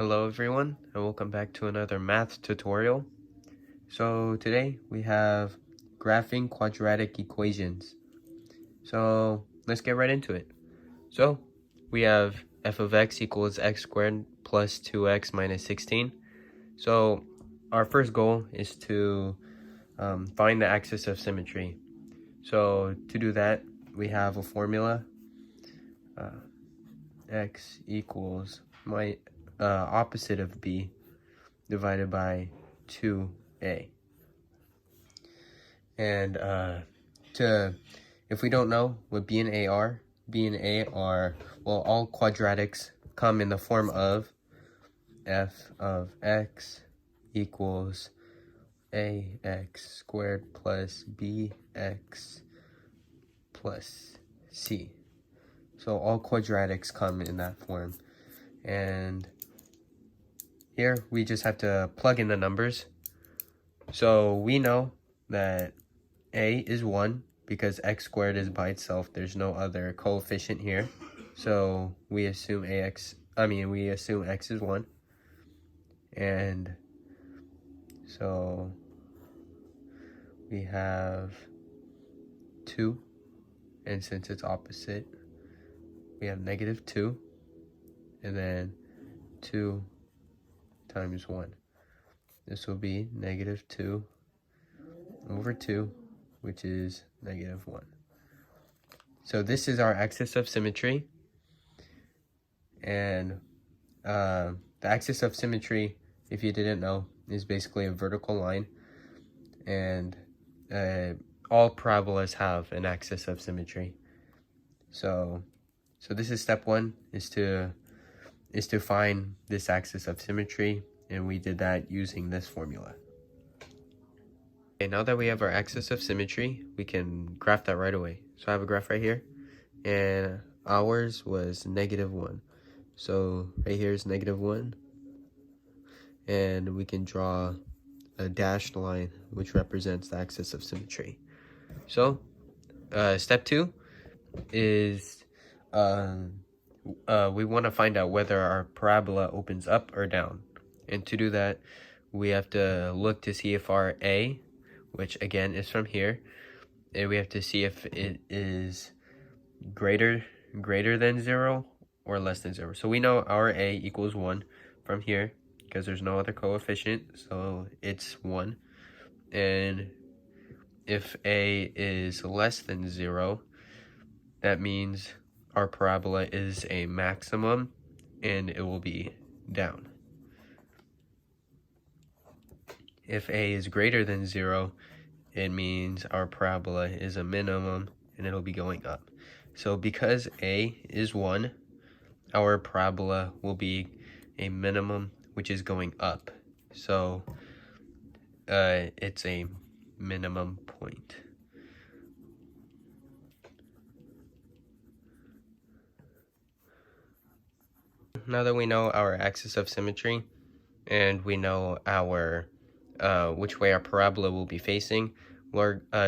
Hello everyone, and welcome back to another math tutorial. So today we have graphing quadratic equations. So let's get right into it. So we have f of x equals x squared plus 2x minus 16. So our first goal is to find the axis of symmetry. So to do that, we have a formula. X equals my opposite of b divided by 2a. And if we don't know what b and a are, well, all quadratics come in the form of f of x equals ax squared plus bx plus c. So all quadratics come in that form. And here we just have to plug in the numbers. So we know that a is 1 because x squared is by itself. There's no other coefficient here. So we assume x is 1. And so we have 2. And since it's opposite, we have negative 2. And then 2 times 1. This will be negative 2 over 2, which is negative 1. So this is our axis of symmetry. And the axis of symmetry, if you didn't know, is basically a vertical line. And all parabolas have an axis of symmetry. So this is step 1, is to find this axis of symmetry. And we did that using this formula. Okay, now that we have our axis of symmetry, we can graph that right away. So I have a graph right here, and ours was negative 1. So right here is negative 1, and we can draw a dashed line which represents the axis of symmetry. So step 2 is we want to find out whether our parabola opens up or down. And to do that, we have to look to see if our a, which again is from here, and we have to see if it is greater than 0 or less than 0. So we know our a equals 1 from here because there's no other coefficient, so it's 1. And if a is less than 0, that means our parabola is a maximum and it will be down. If a is greater than 0, it means our parabola is a minimum and it'll be going up. So because a is 1, our parabola will be a minimum, which is going up. So it's a minimum point. Now that we know our axis of symmetry and we know our which way our parabola will be facing,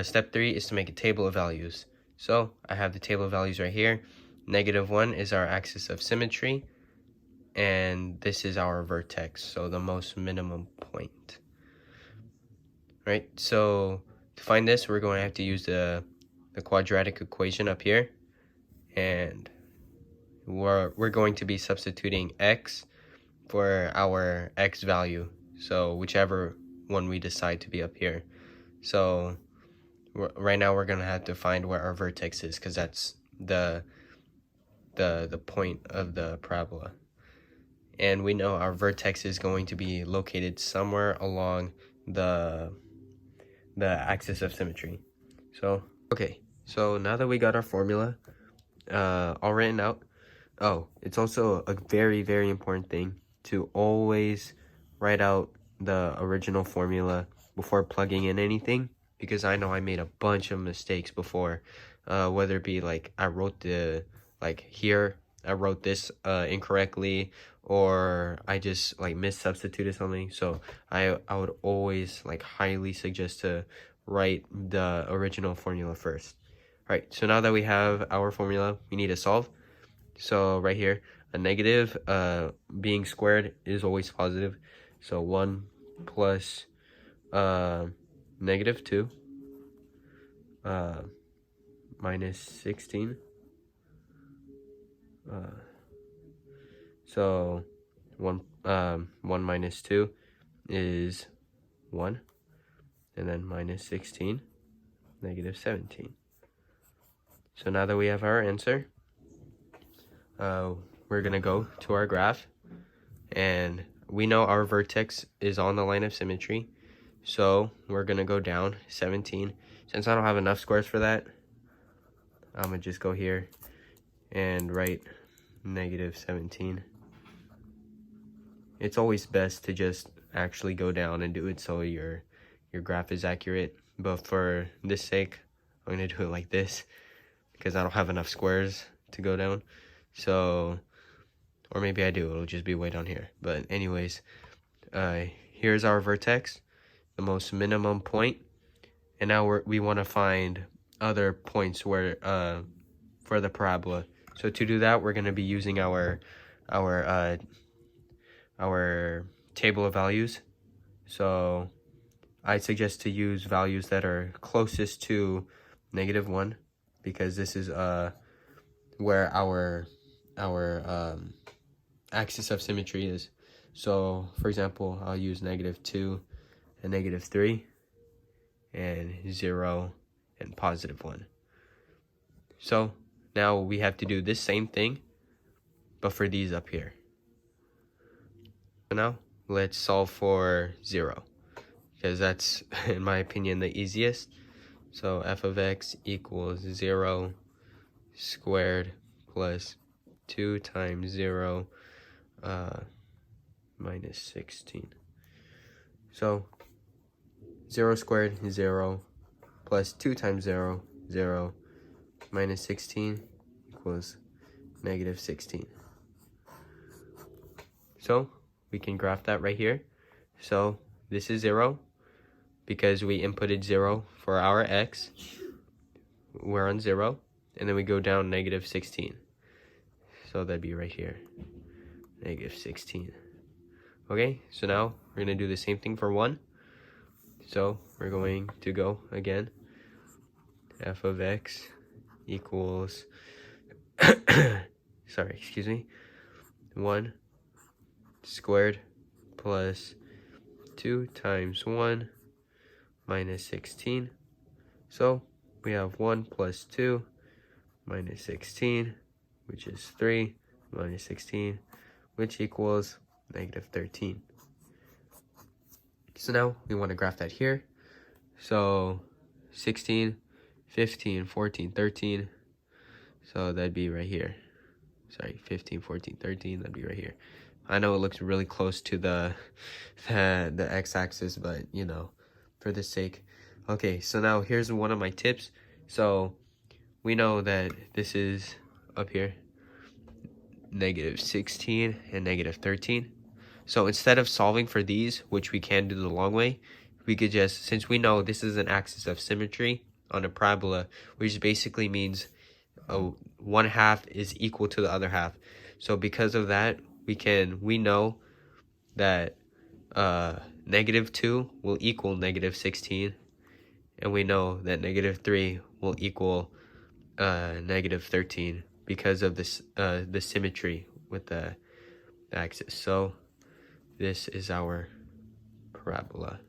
step 3 is to make a table of values. So I have the table of values right here. Negative 1 is our axis of symmetry, and this is our vertex, so the most minimum point. Right, so to find this, we're going to have to use the quadratic equation up here, and we're going to be substituting x for our x value, so whichever one we decide to be up here. So right now we're going to have to find where our vertex is, because that's the point of the parabola. And we know our vertex is going to be located somewhere along the axis of symmetry. So okay, so now that we got our formula all written out, it's also a very, very important thing to always write out the original formula before plugging in anything, because I know I made a bunch of mistakes before, whether it be like I wrote this incorrectly, or I just like missubstituted something. So I would always highly suggest to write the original formula first. All right, so now that we have our formula, we need to solve. So right here, a negative being squared is always positive. So 1 plus negative 2 minus 16. So 1 minus 2 is 1, and then minus 16, negative 17. So now that we have our answer, we're gonna go to our graph, and we know our vertex is on the line of symmetry, so we're gonna go down 17. Since I don't have enough squares for that, I'm gonna just go here and write negative 17. It's always best to just actually go down and do it so your graph is accurate, but for this sake, I'm gonna do it like this because I don't have enough squares to go down. So, or maybe I do, it'll just be way down here. But anyways, here's our vertex, the most minimum point, and now we want to find other points where for the parabola. So to do that, we're going to be using our table of values. So I suggest to use values that are closest to -1, because this is where our axis of symmetry is. So for example, I'll use -2 and -3 and 0 and +1. So now we have to do this same thing, but for these up here. So now let's solve for 0, because that's, in my opinion, the easiest. So f of x equals 0 squared plus 2 times 0 minus 16. So 0 squared is 0, plus 2 times 0, 0, minus 16 equals -16. So we can graph that right here. So this is 0 because we inputted 0 for our x. We're on 0, and then we go down -16. So that'd be right here, -16. Okay, so now we're gonna do the same thing for 1. So we're going to go again. F of x equals, sorry, excuse me, 1 squared plus 2 times 1 minus 16. So we have 1 plus 2 minus 16, which is 3 minus 16, which equals -13. So now we want to graph that here. So 16, 15, 14, 13. So that'd be right here. Sorry, 15, 14, 13, that'd be right here. I know it looks really close to the x-axis, but you know, for the sake. Okay, so now here's one of my tips. So we know that this is up here, -16 and -13. So instead of solving for these, which we can do the long way, we could just, since we know this is an axis of symmetry on a parabola, which basically means 1/2 is equal to the other half. So because of that, we know that -2 will equal -16, and we know that -3 will equal -13 because of this the symmetry with the axis. So this is our parabola.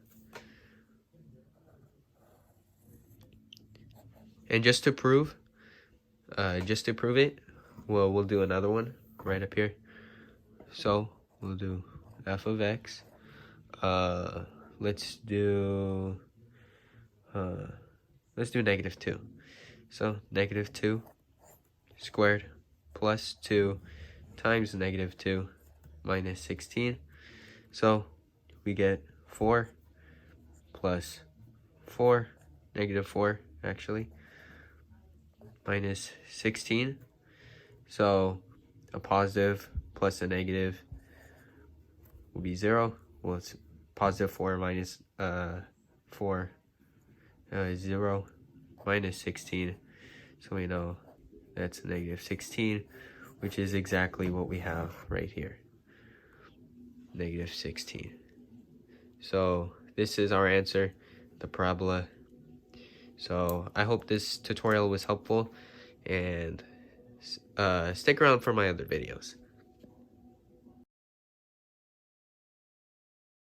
And just to prove it, well, we'll do another one right up here. So we'll do f of x. Let's do -2. So -2 squared plus 2 times -2 minus 16. So we get 4 plus 4, -4 actually, minus 16. So a positive plus a negative will be 0. Well, it's +4 minus 4 is 0, minus 16. So we know that's -16, which is exactly what we have right here, negative 16. So this is our answer, the parabola. So I hope this tutorial was helpful, and stick around for my other videos.